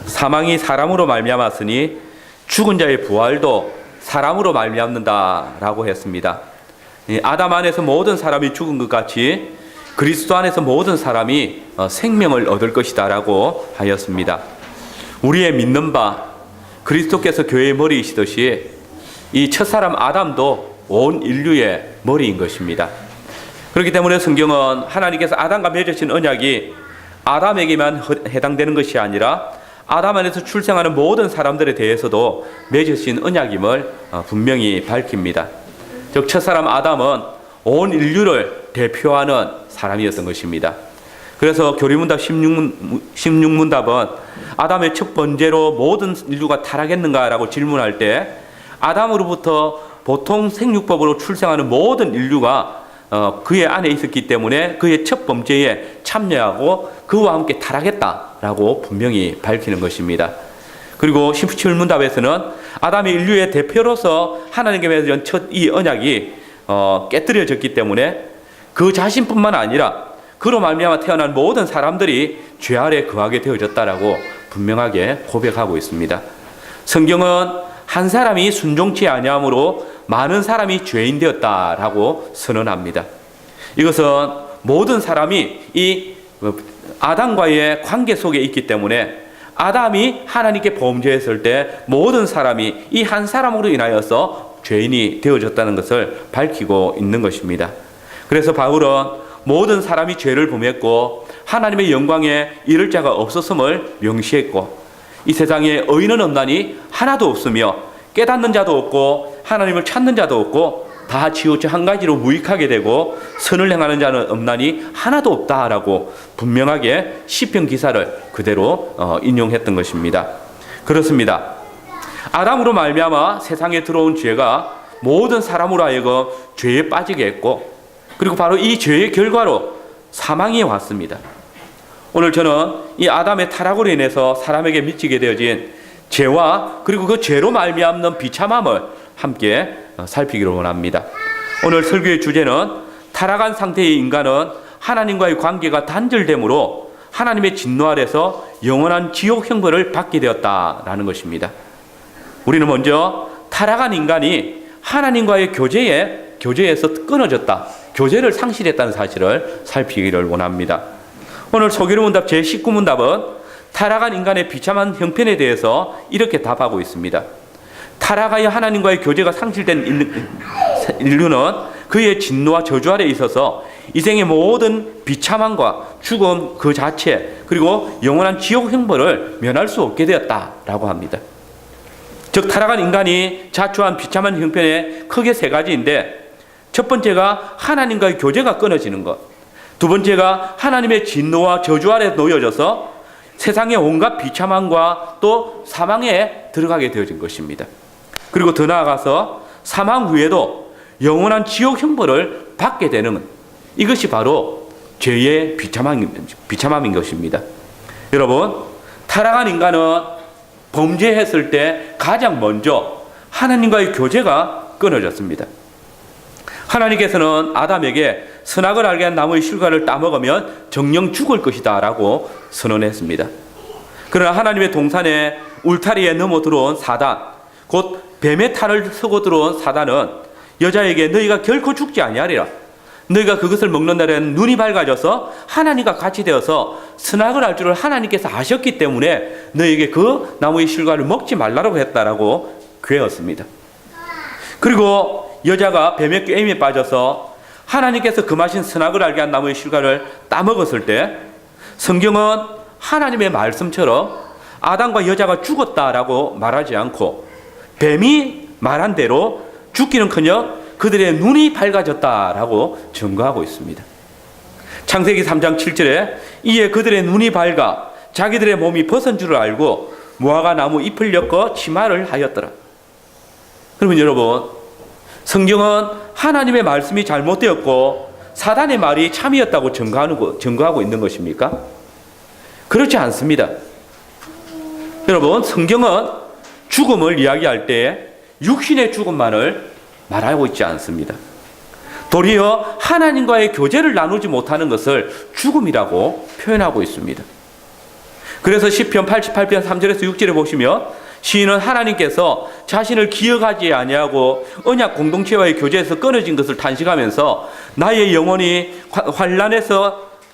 사망이 사람으로 말미암았으니 죽은 자의 부활도 사람으로 말미암는다라고 했습니다. 아담 안에서 모든 사람이 죽은 것 같이 그리스도 안에서 모든 사람이 생명을 얻을 것이다라고 하였습니다. 우리의 믿는 바 그리스도께서 교회의 머리이시듯이 이 첫사람 아담도 온 인류의 머리인 것입니다. 그렇기 때문에 성경은 하나님께서 아담과 맺으신 언약이 아담에게만 해당되는 것이 아니라 아담 안에서 출생하는 모든 사람들에 대해서도 맺으신 언약임을 분명히 밝힙니다. 즉 첫사람 아담은 온 인류를 대표하는 사람이었던 것입니다. 그래서 교리문답 16문답은 아담의 첫 번째로 모든 인류가 타락했는가라고 질문할 때 아담으로부터 보통 생육법으로 출생하는 모든 인류가 그의 안에 있었기 때문에 그의 첫 번째에 참여하고 그와 함께 타락했다라고 분명히 밝히는 것입니다. 그리고 17문답에서는 아담이 인류의 대표로서 하나님께 맺은 첫 이 언약이 깨뜨려졌기 때문에 그 자신뿐만 아니라 그로 말미암아 태어난 모든 사람들이 죄 아래 거하게 되어졌다라고 분명하게 고백하고 있습니다. 성경은 한 사람이 순종치 아니함으로 많은 사람이 죄인 되었다라고 선언합니다. 이것은 모든 사람이 이 아담과의 관계 속에 있기 때문에 아담이 하나님께 범죄했을 때 모든 사람이 이 한 사람으로 인하여서 죄인이 되어졌다는 것을 밝히고 있는 것입니다. 그래서 바울은 모든 사람이 죄를 범했고 하나님의 영광에 이를 자가 없었음을 명시했고 이 세상에 의인은 없나니 하나도 없으며 깨닫는 자도 없고 하나님을 찾는 자도 없고 다 치우쳐 한 가지로 무익하게 되고 선을 행하는 자는 없나니 하나도 없다라고 분명하게 시편 기사를 그대로 인용했던 것입니다. 그렇습니다. 아담으로 말미암아 세상에 들어온 죄가 모든 사람으로 하여금 죄에 빠지게 했고 그리고 바로 이 죄의 결과로 사망이 왔습니다. 오늘 저는 이 아담의 타락으로 인해서 사람에게 미치게 되어진 죄와 그리고 그 죄로 말미암는 비참함을 함께 살피기를 원합니다. 오늘 설교의 주제는 타락한 상태의 인간은 하나님과의 관계가 단절됨으로 하나님의 진노 아래서 영원한 지옥 형벌을 받게 되었다라는 것입니다. 우리는 먼저 타락한 인간이 하나님과의 교제에서 끊어졌다, 교제를 상실했다는 사실을 살피기를 원합니다. 오늘 소개문답 제19문답은 타락한 인간의 비참한 형편에 대해서 이렇게 답하고 있습니다. 타락하여 하나님과의 교제가 상실된 인류는 그의 진노와 저주 아래 있어서 이 생의 모든 비참함과 죽음 그 자체 그리고 영원한 지옥 형벌을 면할 수 없게 되었다라고 합니다. 즉 타락한 인간이 자초한 비참한 형편에 크게 세 가지인데 첫 번째가 하나님과의 교제가 끊어지는 것, 두 번째가 하나님의 진노와 저주 아래 놓여져서 세상의 온갖 비참함과 또 사망에 들어가게 되어진 것입니다. 그리고 더 나아가서 사망 후에도 영원한 지옥 형벌을 받게 되는 이것이 바로 죄의 비참함인 것입니다. 여러분, 타락한 인간은 범죄했을 때 가장 먼저 하나님과의 교제가 끊어졌습니다. 하나님께서는 아담에게 선악을 알게 한 나무의 실과를 따먹으면 정령 죽을 것이다 라고 선언했습니다. 그러나 하나님의 동산에 울타리에 넘어 들어온 사단, 곧 뱀의 탈을 쓰고 들어온 사단은 여자에게 너희가 결코 죽지 아니하리라. 너희가 그것을 먹는 날에는 눈이 밝아져서 하나님과 같이 되어서 선악을 알 줄을 하나님께서 아셨기 때문에 너희에게 그 나무의 실과를 먹지 말라고 했다라고 괴었습니다. 그리고 여자가 뱀의 꾀임에 빠져서 하나님께서 금하신 선악을 알게 한 나무의 실과를 따먹었을 때 성경은 하나님의 말씀처럼 아담과 여자가 죽었다라고 말하지 않고 뱀이 말한 대로 죽기는커녕 그들의 눈이 밝아졌다라고 증거하고 있습니다. 창세기 3장 7절에 이에 그들의 눈이 밝아 자기들의 몸이 벗은 줄을 알고 무화과 나무 잎을 엮어 치마를 하였더라. 그러면 여러분, 성경은 하나님의 말씀이 잘못되었고 사단의 말이 참이었다고 증거하고 있는 것입니까? 그렇지 않습니다. 여러분, 성경은 죽음을 이야기할 때 육신의 죽음만을 말하고 있지 않습니다. 도리어 하나님과의 교제를 나누지 못하는 것을 죽음이라고 표현하고 있습니다. 그래서 시편 88편 3절에서 6절에 보시면 시인은 하나님께서 자신을 기억하지 아니하고 언약 공동체와의 교제에서 끊어진 것을 탄식하면서 나의 영혼이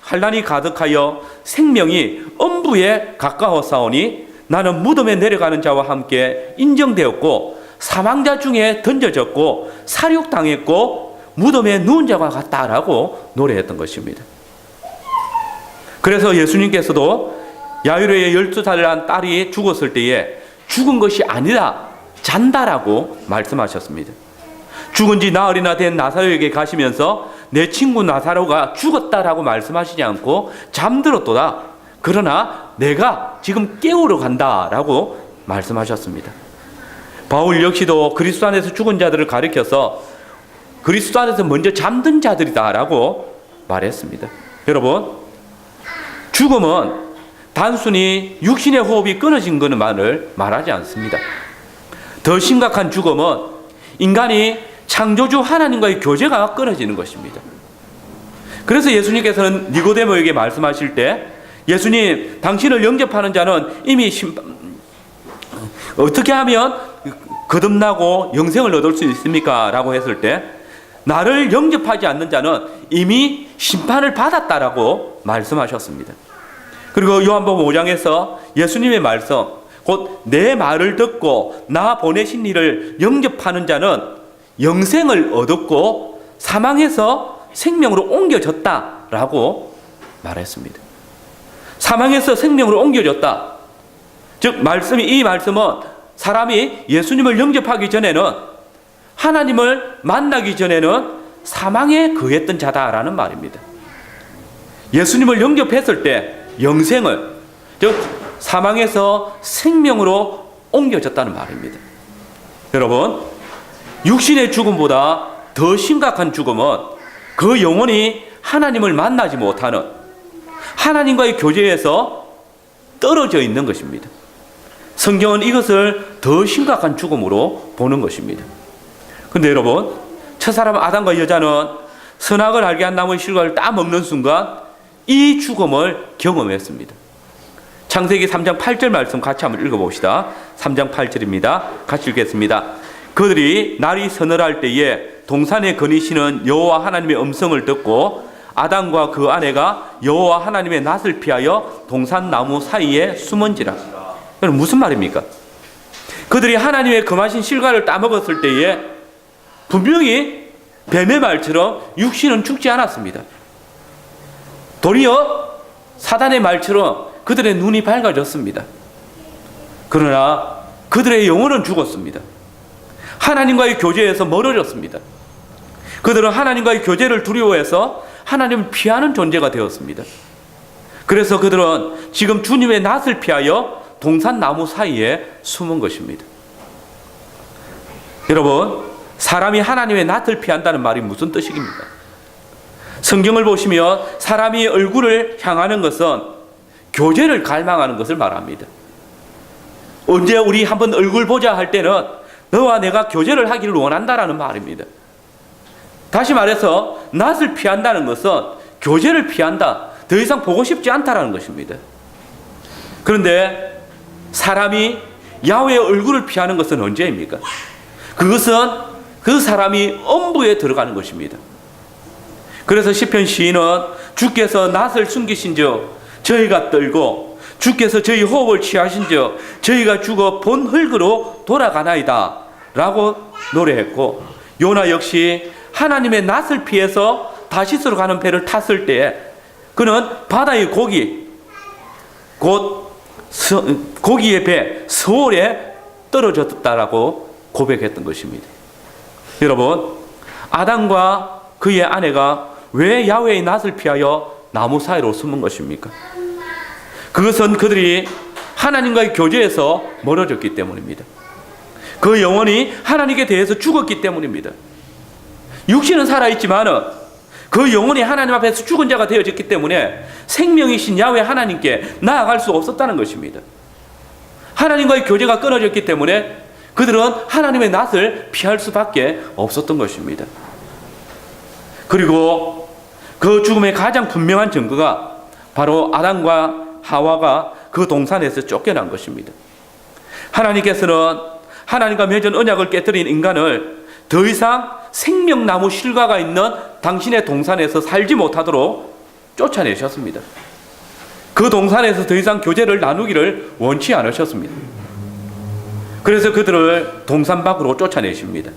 환란이 가득하여 생명이 엄부에 가까워싸우니 나는 무덤에 내려가는 자와 함께 인정되었고 사망자 중에 던져졌고 살육당했고 무덤에 누운 자와 같다라고 노래했던 것입니다. 그래서 예수님께서도 야이로의 12살을 한 딸이 죽었을 때에 죽은 것이 아니라 잔다라고 말씀하셨습니다. 죽은 지 나흘이나 된 나사로에게 가시면서 내 친구 나사로가 죽었다라고 말씀하시지 않고 잠들었도다. 그러나 내가 지금 깨우러 간다라고 말씀하셨습니다. 바울 역시도 그리스도 안에서 죽은 자들을 가리켜서 그리스도 안에서 먼저 잠든 자들이다라고 말했습니다. 여러분, 죽음은 단순히 육신의 호흡이 끊어진 것만을 말하지 않습니다. 더 심각한 죽음은 인간이 창조주 하나님과의 교제가 끊어지는 것입니다. 그래서 예수님께서는 니고데모에게 말씀하실 때 예수님, 당신을 영접하는 자는 이미 어떻게 하면 거듭나고 영생을 얻을 수 있습니까? 라고 했을 때 나를 영접하지 않는 자는 이미 심판을 받았다라고 말씀하셨습니다. 그리고 요한복음 5장에서 예수님의 말씀, 곧 내 말을 듣고 나 보내신 이를 영접하는 자는 영생을 얻었고 사망에서 생명으로 옮겨졌다라고 말했습니다. 사망에서 생명으로 옮겨졌다. 즉 이 말씀은 사람이 예수님을 영접하기 전에는, 하나님을 만나기 전에는 사망에 거했던 자다라는 말입니다. 예수님을 영접했을 때 영생을, 즉 사망에서 생명으로 옮겨졌다는 말입니다. 여러분, 육신의 죽음보다 더 심각한 죽음은 그 영혼이 하나님을 만나지 못하는, 하나님과의 교제에서 떨어져 있는 것입니다. 성경은 이것을 더 심각한 죽음으로 보는 것입니다. 그런데 여러분, 첫사람 아담과 여자는 선악을 알게 한 나무의 실과를 따먹는 순간 이 죽음을 경험했습니다. 창세기 3장 8절 말씀 같이 한번 읽어봅시다. 3장 8절입니다. 같이 읽겠습니다. 그들이 날이 서늘할 때에 동산에 거니시는 여호와 하나님의 음성을 듣고 아담과 그 아내가 여호와 하나님의 낯을 피하여 동산 나무 사이에 숨은지라. 여러분, 무슨 말입니까? 그들이 하나님의 금하신 실과를 따먹었을 때에 분명히 뱀의 말처럼 육신은 죽지 않았습니다. 도리어 사단의 말처럼 그들의 눈이 밝아졌습니다. 그러나 그들의 영혼은 죽었습니다. 하나님과의 교제에서 멀어졌습니다. 그들은 하나님과의 교제를 두려워해서 하나님을 피하는 존재가 되었습니다. 그래서 그들은 지금 주님의 낯을 피하여 동산 나무 사이에 숨은 것입니다. 여러분, 사람이 하나님의 낯을 피한다는 말이 무슨 뜻입니까? 성경을 보시면 사람이 얼굴을 향하는 것은 교제를 갈망하는 것을 말합니다. 언제 우리 한번 얼굴 보자 할 때는 너와 내가 교제를 하기를 원한다라는 말입니다. 다시 말해서 낯을 피한다는 것은 교제를 피한다, 더 이상 보고 싶지 않다라는 것입니다. 그런데 사람이 야훼의 얼굴을 피하는 것은 언제입니까? 그것은 그 사람이 엄부에 들어가는 것입니다. 그래서 시편 시인은 주께서 낯을 숨기신즉 저희가 떨고 주께서 저희 호흡을 취하신즉 저희가 죽어 본 흙으로 돌아가나이다 라고 노래했고, 요나 역시 하나님의 낯을 피해서 다시스로 가는 배를 탔을 때 그는 바다의 고기, 곧 고기의 배 서울에 떨어졌다라고 고백했던 것입니다. 여러분, 아담과 그의 아내가 왜 야훼의 낯을 피하여 나무 사이로 숨은 것입니까? 그것은 그들이 하나님과의 교제에서 멀어졌기 때문입니다. 그 영혼이 하나님께 대해서 죽었기 때문입니다. 육신은 살아있지만 그 영혼이 하나님 앞에서 죽은 자가 되어졌기 때문에 생명이신 야훼 하나님께 나아갈 수 없었다는 것입니다. 하나님과의 교제가 끊어졌기 때문에 그들은 하나님의 낯을 피할 수밖에 없었던 것입니다. 그리고 그 죽음의 가장 분명한 증거가 바로 아담과 하와가 그 동산에서 쫓겨난 것입니다. 하나님께서는 하나님과 맺은 언약을 깨뜨린 인간을 더 이상 생명나무 실과가 있는 당신의 동산에서 살지 못하도록 쫓아내셨습니다. 그 동산에서 더 이상 교제를 나누기를 원치 않으셨습니다. 그래서 그들을 동산 밖으로 쫓아내십니다.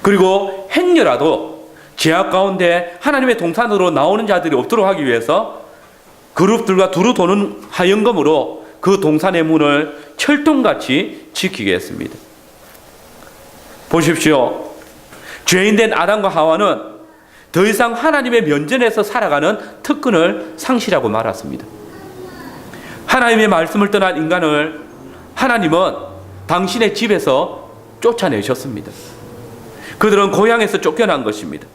그리고 행여라도 제약 가운데 하나님의 동산으로 나오는 자들이 없도록 하기 위해서 그룹들과 두루 도는 화영검으로 그 동산의 문을 철통같이 지키게 했습니다. 보십시오. 죄인된 아담과 하와는 더 이상 하나님의 면전에서 살아가는 특권을 상실하고 말았습니다. 하나님의 말씀을 떠난 인간을 하나님은 당신의 집에서 쫓아내셨습니다. 그들은 고향에서 쫓겨난 것입니다.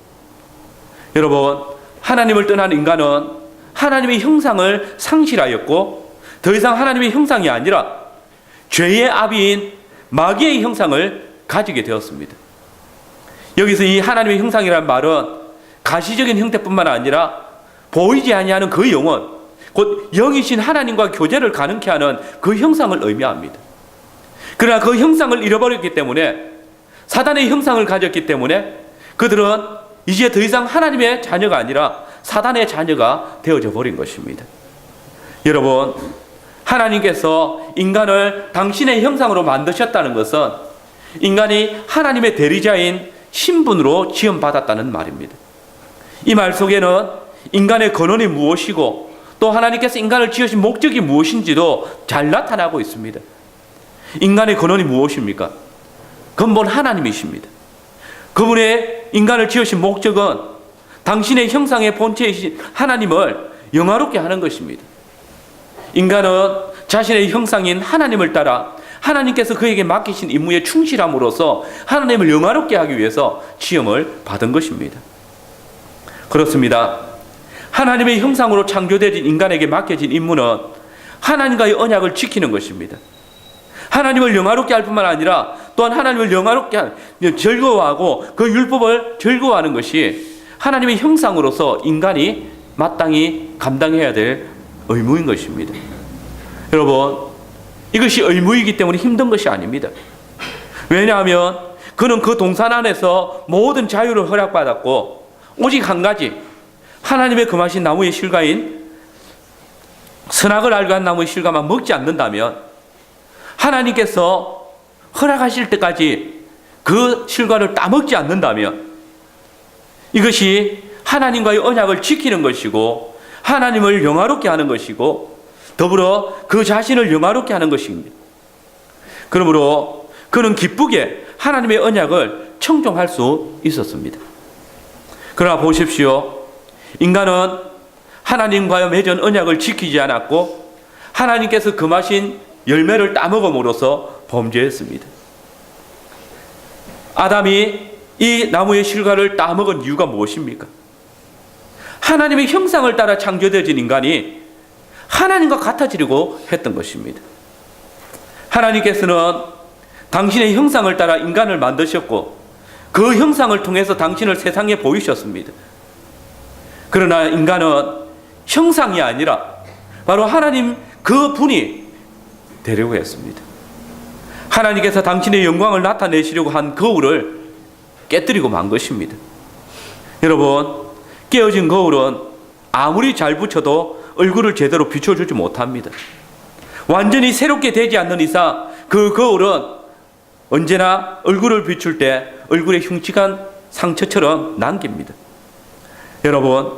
여러분, 하나님을 떠난 인간은 하나님의 형상을 상실하였고 더 이상 하나님의 형상이 아니라 죄의 아비인 마귀의 형상을 가지게 되었습니다. 여기서 이 하나님의 형상이라는 말은 가시적인 형태뿐만 아니라 보이지 아니하는 그 영혼, 곧 영이신 하나님과 교제를 가능케 하는 그 형상을 의미합니다. 그러나 그 형상을 잃어버렸기 때문에, 사단의 형상을 가졌기 때문에 그들은 이제 더 이상 하나님의 자녀가 아니라 사단의 자녀가 되어져 버린 것입니다. 여러분, 하나님께서 인간을 당신의 형상으로 만드셨다는 것은 인간이 하나님의 대리자인 신분으로 지음받았다는 말입니다. 이 말 속에는 인간의 근원이 무엇이고 또 하나님께서 인간을 지으신 목적이 무엇인지도 잘 나타나고 있습니다. 인간의 근원이 무엇입니까? 근본 하나님이십니다. 그분의 인간을 지으신 목적은 당신의 형상의 본체이신 하나님을 영화롭게 하는 것입니다. 인간은 자신의 형상인 하나님을 따라 하나님께서 그에게 맡기신 임무에 충실함으로써 하나님을 영화롭게 하기 위해서 지음을 받은 것입니다. 그렇습니다. 하나님의 형상으로 창조되어진 인간에게 맡겨진 임무는 하나님과의 언약을 지키는 것입니다. 하나님을 영화롭게 할 뿐만 아니라 또한 하나님을 영화롭게 즐거워하고 그 율법을 즐거워하는 것이 하나님의 형상으로서 인간이 마땅히 감당해야 될 의무인 것입니다. 여러분, 이것이 의무이기 때문에 힘든 것이 아닙니다. 왜냐하면 그는 그 동산 안에서 모든 자유를 허락받았고 오직 한 가지, 하나님의 금하신 나무의 실과인 선악을 알고 한 나무의 실과만 먹지 않는다면, 하나님께서 허락하실 때까지 그 실과를 따먹지 않는다면 이것이 하나님과의 언약을 지키는 것이고 하나님을 영화롭게 하는 것이고 더불어 그 자신을 영화롭게 하는 것입니다. 그러므로 그는 기쁘게 하나님의 언약을 청종할 수 있었습니다. 그러나 보십시오. 인간은 하나님과 맺은 언약을 지키지 않았고 하나님께서 금하신 열매를 따먹음으로써 범죄했습니다. 아담이 이 나무의 실과를 따먹은 이유가 무엇입니까? 하나님의 형상을 따라 창조되어진 인간이 하나님과 같아지려고 했던 것입니다. 하나님께서는 당신의 형상을 따라 인간을 만드셨고 그 형상을 통해서 당신을 세상에 보이셨습니다. 그러나 인간은 형상이 아니라 바로 하나님 그 분이 되려고 했습니다. 하나님께서 당신의 영광을 나타내시려고 한 거울을 깨뜨리고 만 것입니다. 여러분, 깨어진 거울은 아무리 잘 붙여도 얼굴을 제대로 비춰주지 못합니다. 완전히 새롭게 되지 않는 이상 그 거울은 언제나 얼굴을 비출 때 얼굴에 흉측한 상처처럼 남깁니다. 여러분,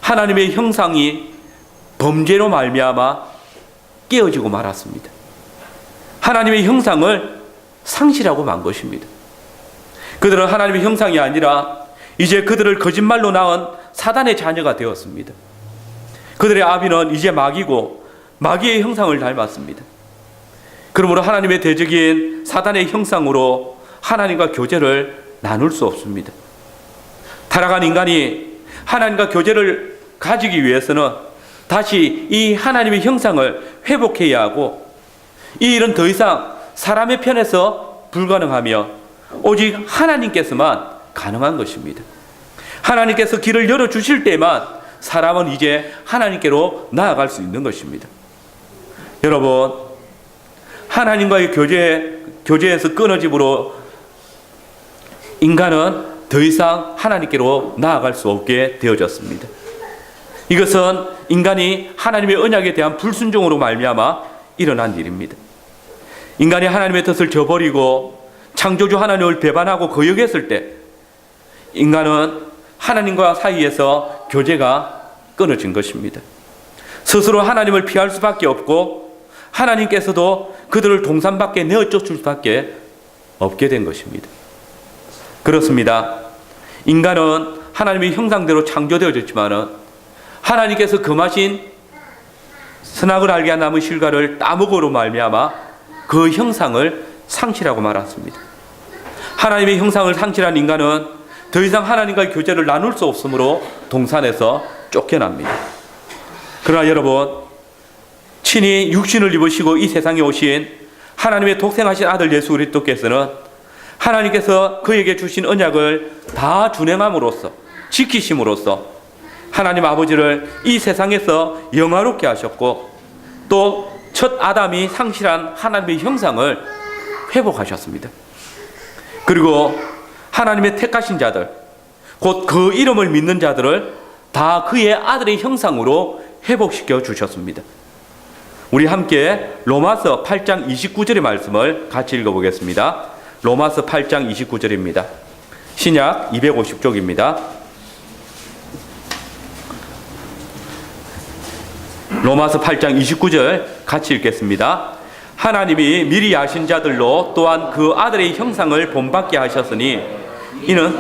하나님의 형상이 범죄로 말미암아 깨어지고 말았습니다. 하나님의 형상을 상실하고 만 것입니다. 그들은 하나님의 형상이 아니라 이제 그들을 거짓말로 낳은 사단의 자녀가 되었습니다. 그들의 아비는 이제 마귀고 마귀의 형상을 닮았습니다. 그러므로 하나님의 대적인 사단의 형상으로 하나님과 교제를 나눌 수 없습니다. 타락한 인간이 하나님과 교제를 가지기 위해서는 다시 이 하나님의 형상을 회복해야 하고 이 일은 더 이상 사람의 편에서 불가능하며 오직 하나님께서만 가능한 것입니다. 하나님께서 길을 열어주실 때만 사람은 이제 하나님께로 나아갈 수 있는 것입니다. 여러분, 하나님과의 교제에서 끊어짐으로 인간은 더 이상 하나님께로 나아갈 수 없게 되어졌습니다. 이것은 인간이 하나님의 언약에 대한 불순종으로 말미암아 일어난 일입니다. 인간이 하나님의 뜻을 저버리고 창조주 하나님을 배반하고 거역했을 때 인간은 하나님과 사이에서 교제가 끊어진 것입니다. 스스로 하나님을 피할 수밖에 없고 하나님께서도 그들을 동산 밖에 내어쫓을 수밖에 없게 된 것입니다. 그렇습니다. 인간은 하나님의 형상대로 창조되어졌지만은 하나님께서 금하신 선악을 알게 한 나무 실과를 따먹으로 말미암아 그 형상을 상실하고 말았습니다. 하나님의 형상을 상실한 인간은 더 이상 하나님과의 교제를 나눌 수 없으므로 동산에서 쫓겨납니다. 그러나 여러분, 친히 육신을 입으시고 이 세상에 오신 하나님의 독생하신 아들 예수 그리스도께서는 하나님께서 그에게 주신 언약을 다 준행함으로써 지키심으로써 하나님 아버지를 이 세상에서 영화롭게 하셨고 또 첫 아담이 상실한 하나님의 형상을 회복하셨습니다. 그리고 하나님의 택하신 자들, 곧 그 이름을 믿는 자들을 다 그의 아들의 형상으로 회복시켜 주셨습니다. 우리 함께 로마서 8장 29절의 말씀을 같이 읽어보겠습니다. 로마서 8장 29절입니다. 신약 250쪽입니다. 로마서 8장 29절 같이 읽겠습니다. 하나님이 미리 아신 자들로 또한 그 아들의 형상을 본받게 하셨으니 이는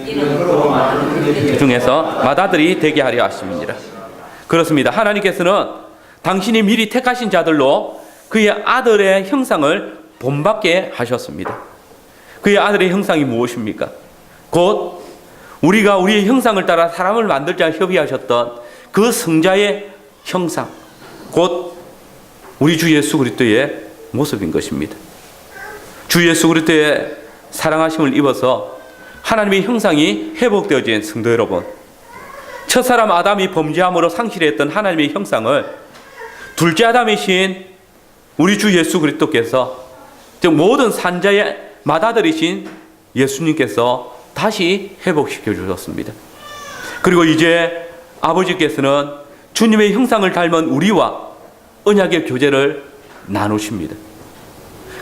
그 중에서 맏아들이 되게 하려 하십니다. 그렇습니다. 하나님께서는 당신이 미리 택하신 자들로 그의 아들의 형상을 본받게 하셨습니다. 그의 아들의 형상이 무엇입니까? 곧 우리가 우리의 형상을 따라 사람을 만들자 협의하셨던 그 성자의 형상, 곧 우리 주 예수 그리스도의 모습인 것입니다. 주 예수 그리스도의 사랑하심을 입어서 하나님의 형상이 회복되어진 성도 여러분, 첫사람 아담이 범죄함으로 상실했던 하나님의 형상을 둘째 아담이신 우리 주 예수 그리스도께서, 즉 모든 산자의 맏아들이신 예수님께서 다시 회복시켜 주셨습니다. 그리고 이제 아버지께서는 주님의 형상을 닮은 우리와 언약의 교제를 나누십니다.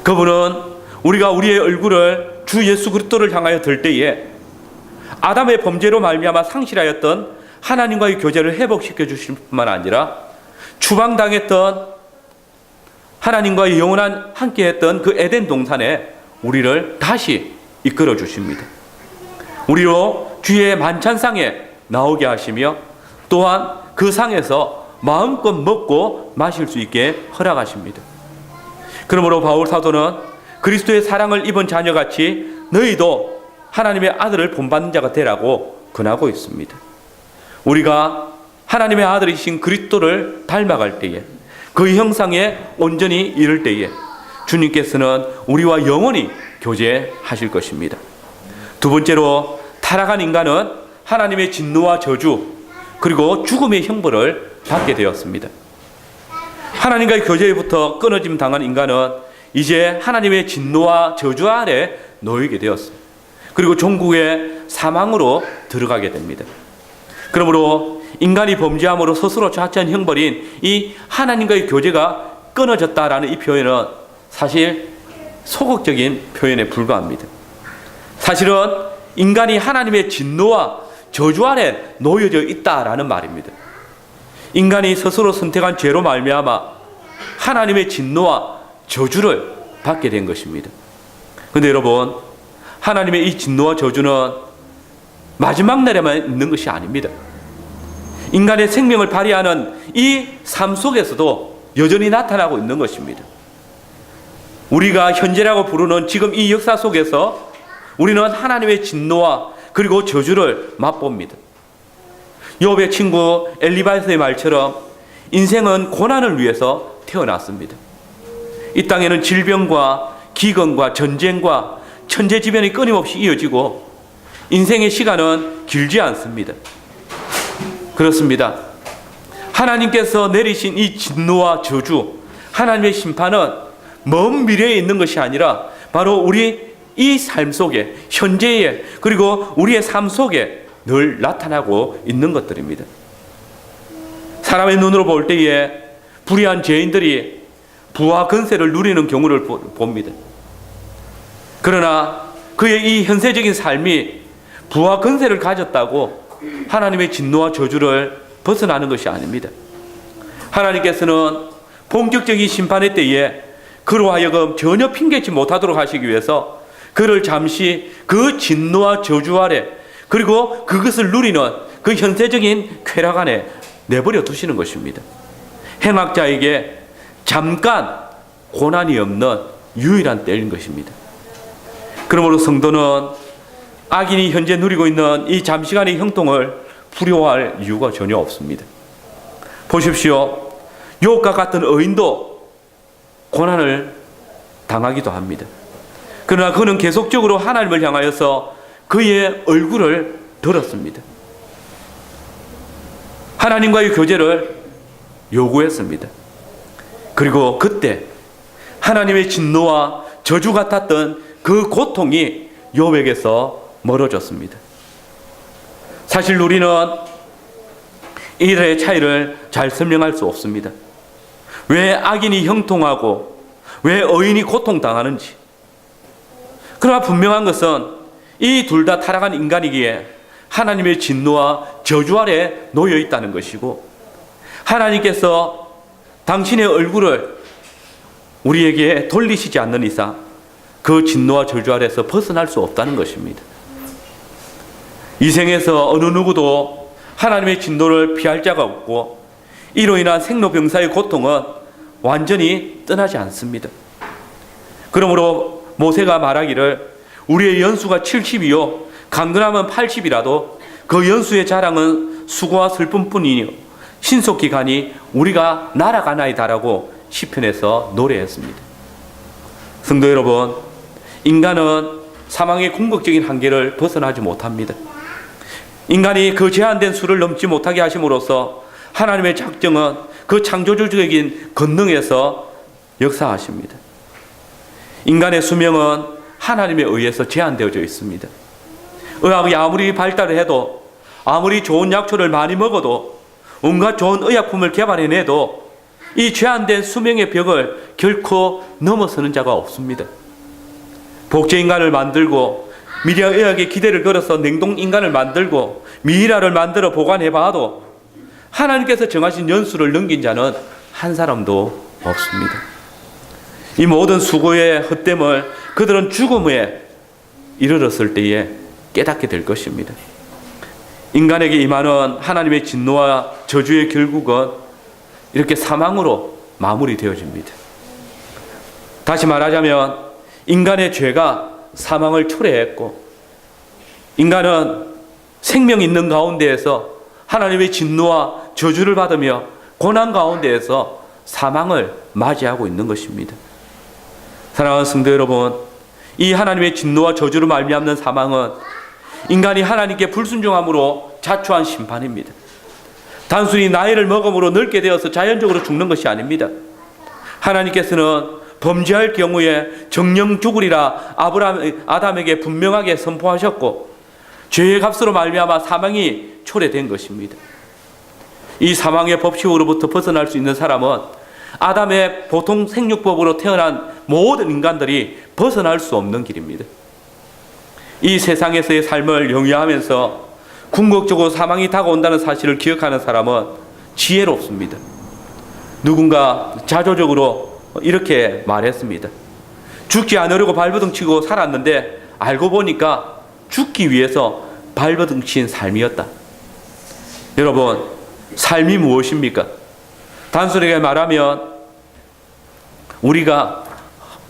그분은 우리가 우리의 얼굴을 주 예수 그리스도를 향하여 들 때에 아담의 범죄로 말미암아 상실하였던 하나님과의 교제를 회복시켜 주실 뿐만 아니라 추방당했던 하나님과의 영원한 함께했던 그 에덴 동산에 우리를 다시 이끌어 주십니다. 우리로 주의 만찬상에 나오게 하시며 또한 그 상에서 마음껏 먹고 마실 수 있게 허락하십니다. 그러므로 바울 사도는 그리스도의 사랑을 입은 자녀같이 너희도 하나님의 아들을 본받는 자가 되라고 권하고 있습니다. 우리가 하나님의 아들이신 그리스도를 닮아갈 때에, 그 형상에 온전히 이를 때에 주님께서는 우리와 영원히 교제하실 것입니다. 두 번째로, 타락한 인간은 하나님의 진노와 저주 그리고 죽음의 형벌을 받게 되었습니다. 하나님과의 교제부터 끊어짐 당한 인간은 이제 하나님의 진노와 저주 아래 놓이게 되었습니다. 그리고 종국의 사망으로 들어가게 됩니다. 그러므로 인간이 범죄함으로 스스로 자처한 형벌인 이 하나님과의 교제가 끊어졌다라는 이 표현은 사실 소극적인 표현에 불과합니다. 사실은 인간이 하나님의 진노와 저주 아래 놓여져 있다라는 말입니다. 인간이 스스로 선택한 죄로 말미암아 하나님의 진노와 저주를 받게 된 것입니다. 그런데 여러분, 하나님의 이 진노와 저주는 마지막 날에만 있는 것이 아닙니다. 인간의 생명을 발휘하는 이 삶 속에서도 여전히 나타나고 있는 것입니다. 우리가 현재라고 부르는 지금 이 역사 속에서 우리는 하나님의 진노와 그리고 저주를 맛봅니다. 욥의 친구 엘리바스의 말처럼 인생은 고난을 위해서 태어났습니다. 이 땅에는 질병과 기근과 전쟁과 천재지변이 끊임없이 이어지고 인생의 시간은 길지 않습니다. 그렇습니다. 하나님께서 내리신 이 진노와 저주, 하나님의 심판은 먼 미래에 있는 것이 아니라 바로 우리 이 삶 속에, 현재에, 그리고 우리의 삶 속에 늘 나타나고 있는 것들입니다. 사람의 눈으로 볼 때에 불의한 죄인들이 부와 권세를 누리는 경우를 봅니다. 그러나 그의 이 현세적인 삶이 부와 권세를 가졌다고 하나님의 진노와 저주를 벗어나는 것이 아닙니다. 하나님께서는 본격적인 심판의 때에 그로 하여금 전혀 핑계치 못하도록 하시기 위해서 그를 잠시 그 진노와 저주 아래, 그리고 그것을 누리는 그 현세적인 쾌락 안에 내버려 두시는 것입니다. 행악자에게 잠깐 고난이 없는 유일한 때인 것입니다. 그러므로 성도는 악인이 현재 누리고 있는 이 잠시간의 형통을 두려워할 이유가 전혀 없습니다. 보십시오. 욥과 같은 의인도 고난을 당하기도 합니다. 그러나 그는 계속적으로 하나님을 향하여서 그의 얼굴을 들었습니다. 하나님과의 교제를 요구했습니다. 그리고 그때 하나님의 진노와 저주 같았던 그 고통이 욥에게서 멀어졌습니다. 사실 우리는 이들의 차이를 잘 설명할 수 없습니다. 왜 악인이 형통하고 왜 의인이 고통당하는지. 그러나 분명한 것은 이 둘 다 타락한 인간이기에 하나님의 진노와 저주 아래 놓여 있다는 것이고, 하나님께서 당신의 얼굴을 우리에게 돌리시지 않는 이상 그 진노와 저주 아래서 벗어날 수 없다는 것입니다. 이 생에서 어느 누구도 하나님의 진노를 피할 자가 없고, 이로 인한 생로병사의 고통은 완전히 떠나지 않습니다. 그러므로 모세가 말하기를 우리의 연수가 70이요 강건하면 80이라도 그 연수의 자랑은 수고와 슬픔뿐이요 신속기간이 우리가 날아가나이다라고 시편에서 노래했습니다. 성도 여러분, 인간은 사망의 궁극적인 한계를 벗어나지 못합니다. 인간이 그 제한된 수를 넘지 못하게 하심으로써 하나님의 작정은 그 창조주적인 권능에서 역사하십니다. 인간의 수명은 하나님에 의해서 제한되어져 있습니다. 의학이 아무리 발달을 해도, 아무리 좋은 약초를 많이 먹어도, 온갖 좋은 의약품을 개발해내도 이 제한된 수명의 벽을 결코 넘어서는 자가 없습니다. 복제인간을 만들고 미래의학에 기대를 걸어서 냉동인간을 만들고 미이라를 만들어 보관해봐도 하나님께서 정하신 연수를 넘긴 자는 한 사람도 없습니다. 이 모든 수고의 헛됨을 그들은 죽음에 이르렀을 때에 깨닫게 될 것입니다. 인간에게 임하는 하나님의 진노와 저주의 결국은 이렇게 사망으로 마무리되어집니다. 다시 말하자면 인간의 죄가 사망을 초래했고, 인간은 생명 있는 가운데에서 하나님의 진노와 저주를 받으며 고난 가운데에서 사망을 맞이하고 있는 것입니다. 사랑하는 성도 여러분, 이 하나님의 진노와 저주를 말미암는 사망은 인간이 하나님께 불순종함으로 자초한 심판입니다. 단순히 나이를 먹음으로 늙게 되어서 자연적으로 죽는 것이 아닙니다. 하나님께서는 범죄할 경우에 정령 죽으리라 아담에게 분명하게 선포하셨고, 죄의 값으로 말미암아 사망이 초래된 것입니다. 이 사망의 법칙으로부터 벗어날 수 있는 사람은 아담의 보통 생육법으로 태어난 모든 인간들이 벗어날 수 없는 길입니다. 이 세상에서의 삶을 영위하면서 궁극적으로 사망이 다가온다는 사실을 기억하는 사람은 지혜롭습니다. 누군가 자조적으로 이렇게 말했습니다. 죽지 않으려고 발버둥 치고 살았는데 알고 보니까 죽기 위해서 발버둥 친 삶이었다. 여러분, 삶이 무엇입니까? 단순하게 말하면 우리가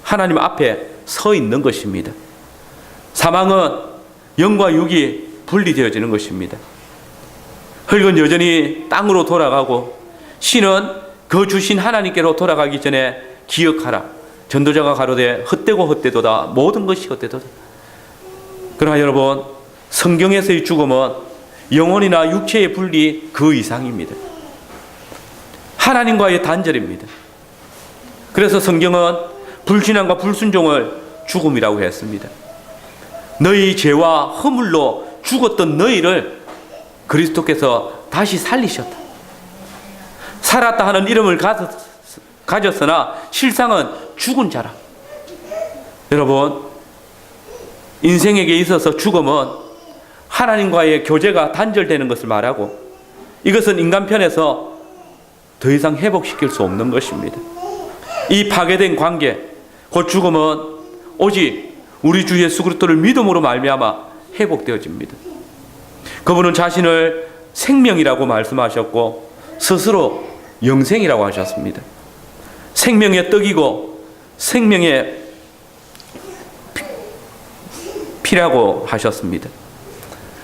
하나님 앞에 서 있는 것입니다. 사망은 영과 육이 분리되어지는 것입니다. 흙은 여전히 땅으로 돌아가고 신은 그 주신 하나님께로 돌아가기 전에 기억하라. 전도자가 가로되 헛되고 헛되도다. 모든 것이 헛되도다. 그러나 여러분, 성경에서의 죽음은 영혼이나 육체의 분리 그 이상입니다. 하나님과의 단절입니다. 그래서 성경은 불신앙과 불순종을 죽음이라고 했습니다. 너희 죄와 허물로 죽었던 너희를 그리스도께서 다시 살리셨다. 살았다 하는 이름을 가졌으나 실상은 죽은 자라. 여러분, 인생에게 있어서 죽음은 하나님과의 교제가 단절되는 것을 말하고, 이것은 인간편에서 더 이상 회복시킬 수 없는 것입니다. 이 파괴된 관계, 곧 죽음은 오직 우리 주 예수 그리스도를 믿음으로 말미암아 회복되어집니다. 그분은 자신을 생명이라고 말씀하셨고 스스로 영생이라고 하셨습니다. 생명의 떡이고 생명의 피라고 하셨습니다.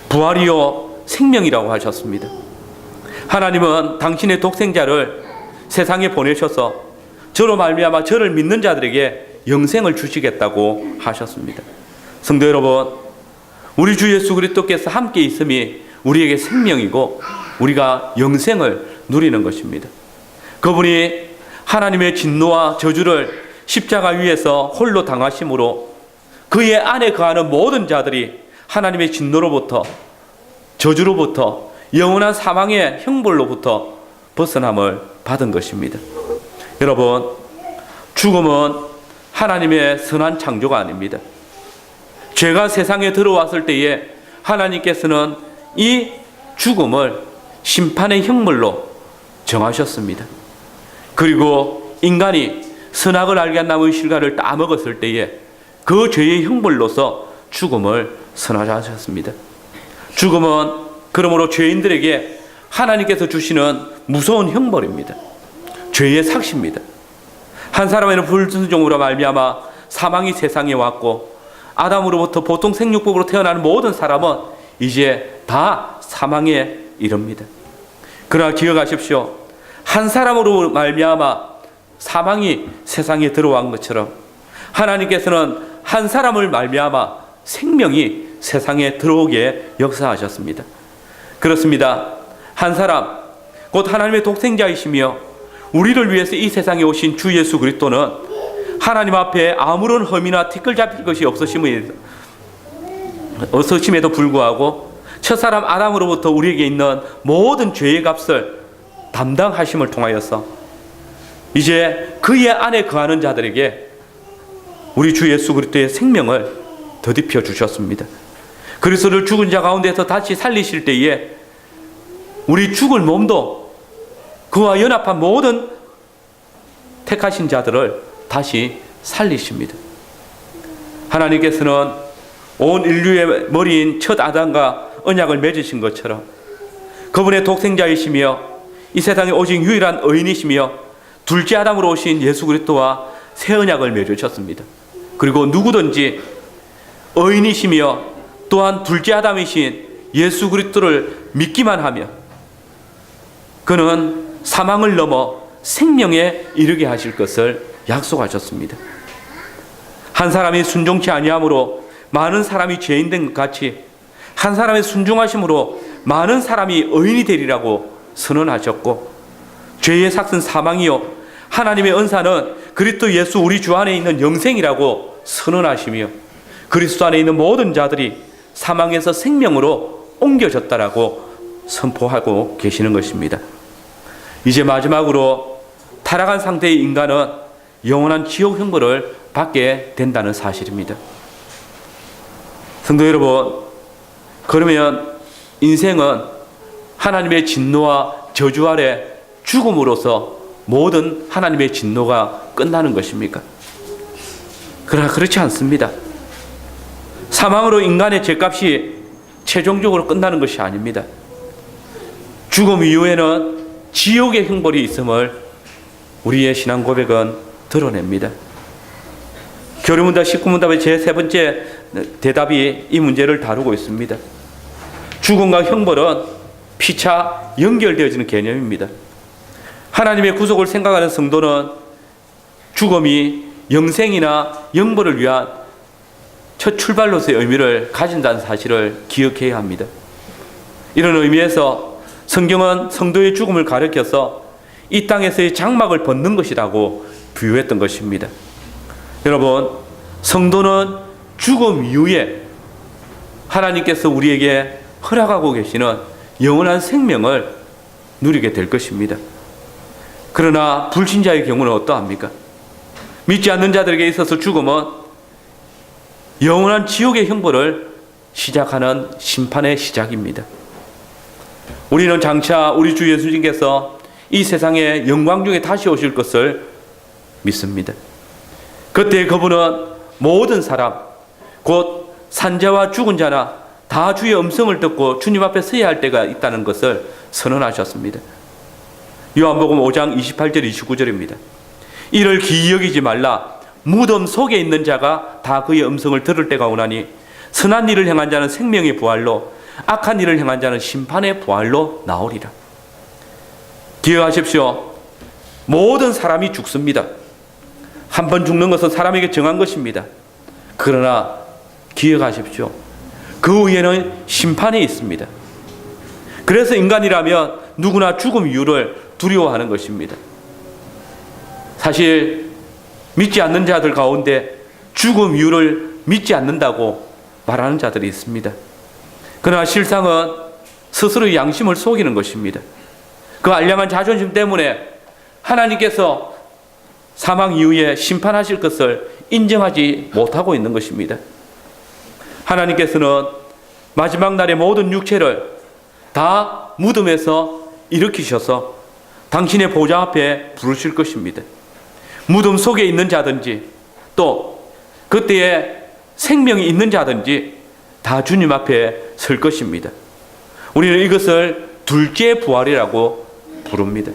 부활이요 생명이라고 하셨습니다. 하나님은 당신의 독생자를 세상에 보내셔서 저로 말미암아 저를 믿는 자들에게 영생을 주시겠다고 하셨습니다. 성도 여러분, 우리 주 예수 그리스도께서 함께 있음이 우리에게 생명이고 우리가 영생을 누리는 것입니다. 그분이 하나님의 진노와 저주를 십자가 위에서 홀로 당하심으로 그의 안에 거하는 모든 자들이 하나님의 진노로부터, 저주로부터, 영원한 사망의 형벌로부터 벗어남을 받은 것입니다. 여러분, 죽음은 하나님의 선한 창조가 아닙니다. 죄가 세상에 들어왔을 때에 하나님께서는 이 죽음을 심판의 형벌로 정하셨습니다. 그리고 인간이 선악을 알게 한 나무의 실과를 따먹었을 때에 그 죄의 형벌로서 죽음을 선하셨습니다. 죽음은 그러므로 죄인들에게 하나님께서 주시는 무서운 형벌입니다. 죄의 삭시입니다. 한 사람에는 불순종으로 말미암아 사망이 세상에 왔고 아담으로부터 보통 생육법으로 태어나는 모든 사람은 이제 다 사망에 이릅니다. 그러나 기억하십시오. 한 사람으로 말미암아 사망이 세상에 들어온 것처럼 하나님께서는 한 사람을 말미암아 생명이 세상에 들어오게 역사하셨습니다. 그렇습니다. 한 사람, 곧 하나님의 독생자이시며 우리를 위해서 이 세상에 오신 주 예수 그리스도는 하나님 앞에 아무런 흠이나 티끌 잡힐 것이 없으심에도 불구하고 첫사람 아담으로부터 우리에게 있는 모든 죄의 값을 담당하심을 통하여서 이제 그의 안에 거하는 자들에게 우리 주 예수 그리스도의 생명을 더딥혀 주셨습니다. 그리스도를 죽은 자 가운데서 다시 살리실 때에 우리 죽을 몸도 그와 연합한 모든 택하신 자들을 다시 살리십니다. 하나님께서는 온 인류의 머리인 첫 아담과 언약을 맺으신 것처럼 그분의 독생자이시며 이 세상에 오직 유일한 의인이시며 둘째 아담으로 오신 예수 그리스도와 새 언약을 맺으셨습니다. 그리고 누구든지 의인이시며 또한 둘째 아담이신 예수 그리스도를 믿기만 하면 그는 사망을 넘어 생명에 이르게 하실 것을 약속하셨습니다. 한 사람이 순종치 아니함으로 많은 사람이 죄인 된 것 같이 한 사람의 순종하심으로 많은 사람이 의인이 되리라고 선언하셨고 죄의 삭은 사망이요 하나님의 은사는 그리스도 예수 우리 주 안에 있는 영생이라고 선언하시며 그리스도 안에 있는 모든 자들이 사망에서 생명으로 옮겨졌다라고 선포하고 계시는 것입니다. 이제 마지막으로 타락한 상태의 인간은 영원한 지옥 형벌을 받게 된다는 사실입니다. 성도 여러분, 그러면 인생은 하나님의 진노와 저주 아래 죽음으로써 모든 하나님의 진노가 끝나는 것입니까? 그러나 그렇지 않습니다. 사망으로 인간의 죄값이 최종적으로 끝나는 것이 아닙니다. 죽음 이후에는 지옥의 형벌이 있음을 우리의 신앙 고백은 드러냅니다. 교리문답 19문답의 제 세 번째 대답이 이 문제를 다루고 있습니다. 죽음과 형벌은 피차 연결되어지는 개념입니다. 하나님의 구속을 생각하는 성도는 죽음이 영생이나 영벌을 위한 첫 출발로서의 의미를 가진다는 사실을 기억해야 합니다. 이런 의미에서 성경은 성도의 죽음을 가리켜서 이 땅에서의 장막을 벗는 것이라고 비유했던 것입니다. 여러분, 성도는 죽음 이후에 하나님께서 우리에게 허락하고 계시는 영원한 생명을 누리게 될 것입니다. 그러나 불신자의 경우는 어떠합니까? 믿지 않는 자들에게 있어서 죽음은 영원한 지옥의 형벌을 시작하는 심판의 시작입니다. 우리는 장차 우리 주 예수님께서 이 세상에 영광 중에 다시 오실 것을 믿습니다. 그때 그분은 모든 사람, 곧 산자와 죽은 자나 다 주의 음성을 듣고 주님 앞에 서야 할 때가 있다는 것을 선언하셨습니다. 요한복음 5장 28절 29절입니다. 이를 기이 여기지 말라. 무덤 속에 있는 자가 다 그의 음성을 들을 때가 오나니 선한 일을 행한 자는 생명의 부활로 악한 일을 행한 자는 심판의 부활로 나오리라. 기억하십시오. 모든 사람이 죽습니다. 한 번 죽는 것은 사람에게 정한 것입니다. 그러나 기억하십시오. 그 위에는 심판이 있습니다. 그래서 인간이라면 누구나 죽음 이유를 두려워하는 것입니다. 사실 믿지 않는 자들 가운데 죽음 이유를 믿지 않는다고 말하는 자들이 있습니다. 그러나 실상은 스스로의 양심을 속이는 것입니다. 그 알량한 자존심 때문에 하나님께서 사망 이후에 심판하실 것을 인정하지 못하고 있는 것입니다. 하나님께서는 마지막 날의 모든 육체를 다 무덤에서 일으키셔서 당신의 보좌 앞에 부르실 것입니다. 무덤 속에 있는 자든지 또 그때에 생명이 있는 자든지 다 주님 앞에 설 것입니다. 우리는 이것을 둘째 부활이라고 부릅니다.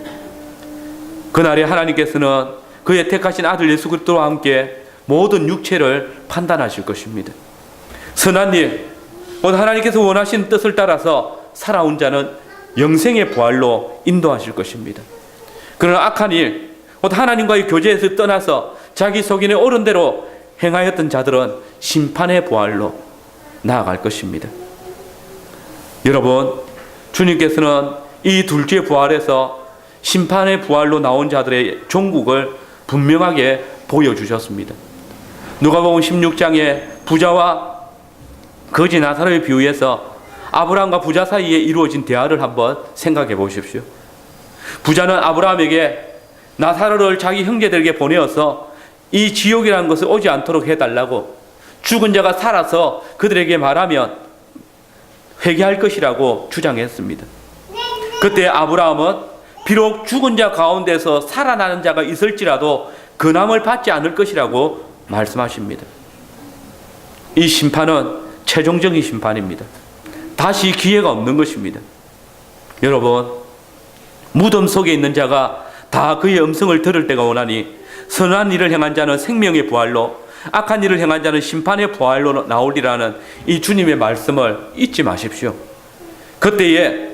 그날에 하나님께서는 그의 택하신 아들 예수 그리스도와 함께 모든 육체를 판단하실 것입니다. 선한 일, 곧 하나님께서 원하신 뜻을 따라서 살아온 자는 영생의 부활로 인도하실 것입니다. 그러나 악한 일, 곧 하나님과의 교제에서 떠나서 자기 속인에 옳은 대로 행하였던 자들은 심판의 부활로 나아갈 것입니다. 여러분, 주님께서는 이 둘째 부활에서 심판의 부활로 나온 자들의 종국을 분명하게 보여주셨습니다. 누가복음 16장에 부자와 거지 나사로의 비유에서 아브라함과 부자 사이에 이루어진 대화를 한번 생각해 보십시오. 부자는 아브라함에게 나사로를 자기 형제들에게 보내어서 이 지옥이라는 것을 오지 않도록 해달라고, 죽은 자가 살아서 그들에게 말하면 회개할 것이라고 주장했습니다. 그때 아브라함은 비록 죽은 자 가운데서 살아나는 자가 있을지라도 근함을 받지 않을 것이라고 말씀하십니다. 이 심판은 최종적인 심판입니다. 다시 기회가 없는 것입니다. 여러분, 무덤 속에 있는 자가 다 그의 음성을 들을 때가 오나니 선한 일을 행한 자는 생명의 부활로 악한 일을 행한 자는 심판의 부활로 나오리라는 이 주님의 말씀을 잊지 마십시오. 그때에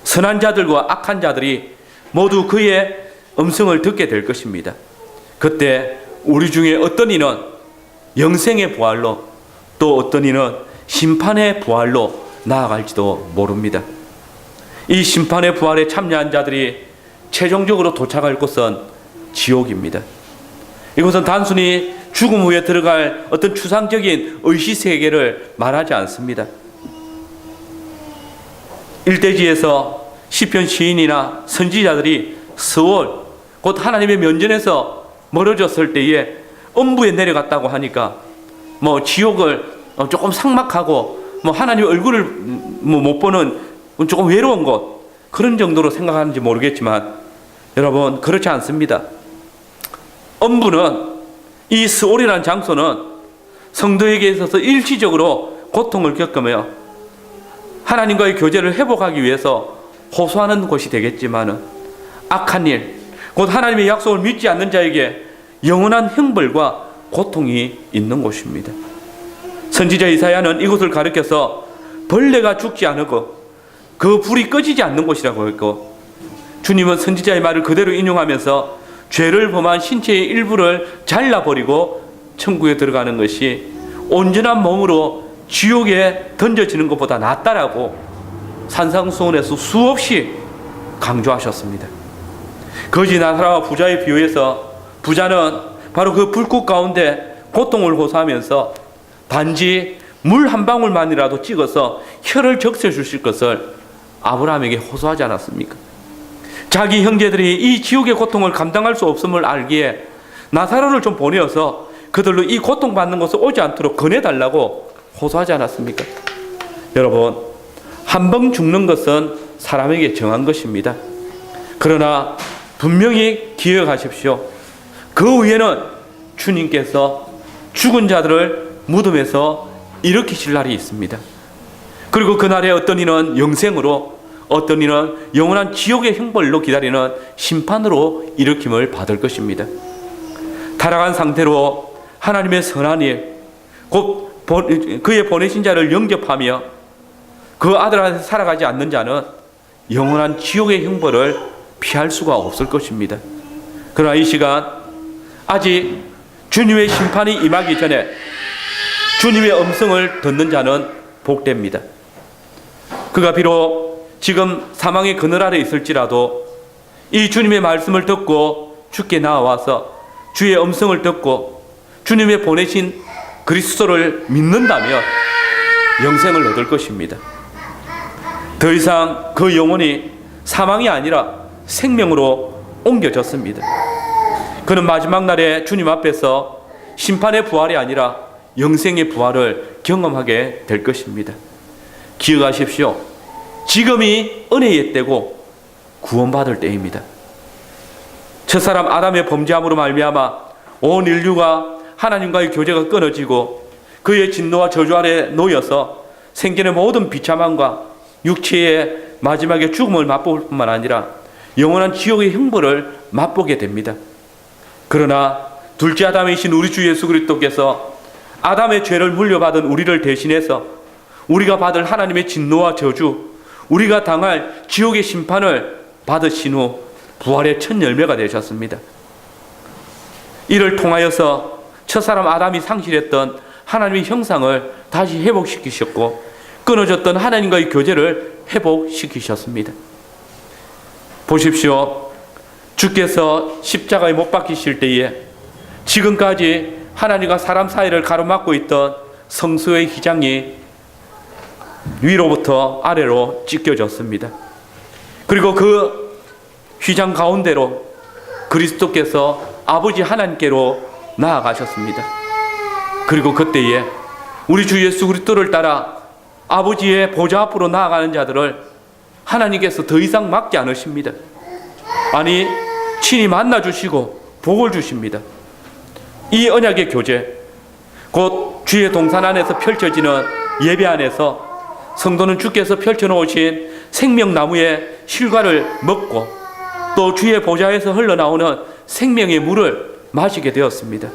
선한 자들과 악한 자들이 모두 그의 음성을 듣게 될 것입니다. 그때 우리 중에 어떤 이는 영생의 부활로 또 어떤 이는 심판의 부활로 나아갈지도 모릅니다. 이 심판의 부활에 참여한 자들이 최종적으로 도착할 곳은 지옥입니다. 이것은 단순히 죽음 후에 들어갈 어떤 추상적인 의시세계를 말하지 않습니다. 일대지에서 시편 시인이나 선지자들이 스월, 곧 하나님의 면전에서 멀어졌을 때에 음부에 내려갔다고 하니까 지옥을 조금 삭막하고 하나님 얼굴을 못 보는 조금 외로운 곳, 그런 정도로 생각하는지 모르겠지만 여러분, 그렇지 않습니다. 음부는, 이 스올이라는 장소는 성도에게 있어서 일시적으로 고통을 겪으며 하나님과의 교제를 회복하기 위해서 호소하는 곳이 되겠지만 악한 일, 곧 하나님의 약속을 믿지 않는 자에게 영원한 형벌과 고통이 있는 곳입니다. 선지자 이사야는 이곳을 가리켜서 벌레가 죽지 않고 그 불이 꺼지지 않는 곳이라고 했고, 주님은 선지자의 말을 그대로 인용하면서 죄를 범한 신체의 일부를 잘라버리고 천국에 들어가는 것이 온전한 몸으로 지옥에 던져지는 것보다 낫다라고 산상수훈에서 수없이 강조하셨습니다. 거지 나사로와 부자의 비유에서 부자는 바로 그 불꽃 가운데 고통을 호소하면서 단지 물 한 방울만이라도 찍어서 혀를 적셔 주실 것을 아브라함에게 호소하지 않았습니까? 자기 형제들이 이 지옥의 고통을 감당할 수 없음을 알기에 나사로를 좀 보내어서 그들로 이 고통받는 것을 오지 않도록 권해달라고 호소하지 않았습니까? 여러분, 한 번 죽는 것은 사람에게 정한 것입니다. 그러나 분명히 기억하십시오. 그 위에는 주님께서 죽은 자들을 무덤에서 일으키실 날이 있습니다. 그리고 그날에 어떤 이는 영생으로, 어떤 이는 영원한 지옥의 형벌로 기다리는 심판으로 일으킴을 받을 것입니다. 타락한 상태로 하나님의 선한 일, 곧 그의 보내신 자를 영접하며 그 아들 안에서 살아가지 않는 자는 영원한 지옥의 형벌을 피할 수가 없을 것입니다. 그러나 이 시간 아직 주님의 심판이 임하기 전에 주님의 음성을 듣는 자는 복됩니다. 그가 비록 지금 사망의 그늘 아래 있을지라도 이 주님의 말씀을 듣고 주께 나와서 주의 음성을 듣고 주님의 보내신 그리스도를 믿는다면 영생을 얻을 것입니다. 더 이상 그 영혼이 사망이 아니라 생명으로 옮겨졌습니다. 그는 마지막 날에 주님 앞에서 심판의 부활이 아니라 영생의 부활을 경험하게 될 것입니다. 기억하십시오. 지금이 은혜의 때고 구원받을 때입니다. 첫사람 아담의 범죄함으로 말미암아 온 인류가 하나님과의 교제가 끊어지고 그의 진노와 저주 아래 놓여서 생기는 모든 비참함과 육체의 마지막에 죽음을 맛볼 뿐만 아니라 영원한 지옥의 형벌을 맛보게 됩니다. 그러나 둘째 아담이신 우리 주 예수 그리스도께서 아담의 죄를 물려받은 우리를 대신해서 우리가 받을 하나님의 진노와 저주, 우리가 당할 지옥의 심판을 받으신 후 부활의 첫 열매가 되셨습니다. 이를 통하여서 첫사람 아담이 상실했던 하나님의 형상을 다시 회복시키셨고 끊어졌던 하나님과의 교제를 회복시키셨습니다. 보십시오. 주께서 십자가에 못 박히실 때에 지금까지 하나님과 사람 사이를 가로막고 있던 성소의 휘장이 위로부터 아래로 찢겨졌습니다. 그리고 그 휘장 가운데로 그리스도께서 아버지 하나님께로 나아가셨습니다. 그리고 그때에 우리 주 예수 그리스도를 따라 아버지의 보좌 앞으로 나아가는 자들을 하나님께서 더 이상 막지 않으십니다. 아니, 친히 만나주시고 복을 주십니다. 이 언약의 교제, 곧 주의 동산 안에서 펼쳐지는 예배 안에서 성도는 주께서 펼쳐놓으신 생명나무의 실과를 먹고 또 주의 보좌에서 흘러나오는 생명의 물을 마시게 되었습니다.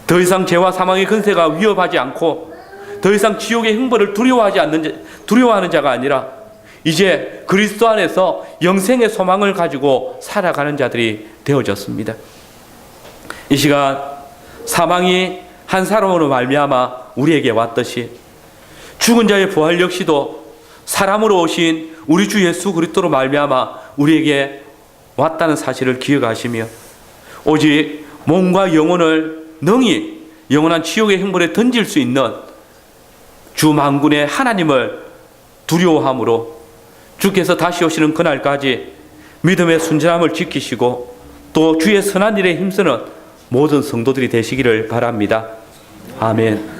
더 이상 죄와 사망의 근세가 위협하지 않고 더 이상 지옥의 형벌을 두려워하는 자가 아니라 이제 그리스도 안에서 영생의 소망을 가지고 살아가는 자들이 되어졌습니다. 이 시간 사망이 한 사람으로 말미암아 우리에게 왔듯이 죽은 자의 부활 역시도 사람으로 오신 우리 주 예수 그리스도로 말미암아 우리에게 왔다는 사실을 기억하시며 오직 몸과 영혼을 능히 영원한 지옥의 형벌에 던질 수 있는 주 만군의 하나님을 두려워함으로 주께서 다시 오시는 그날까지 믿음의 순전함을 지키시고 또 주의 선한 일에 힘쓰는 모든 성도들이 되시기를 바랍니다. 아멘.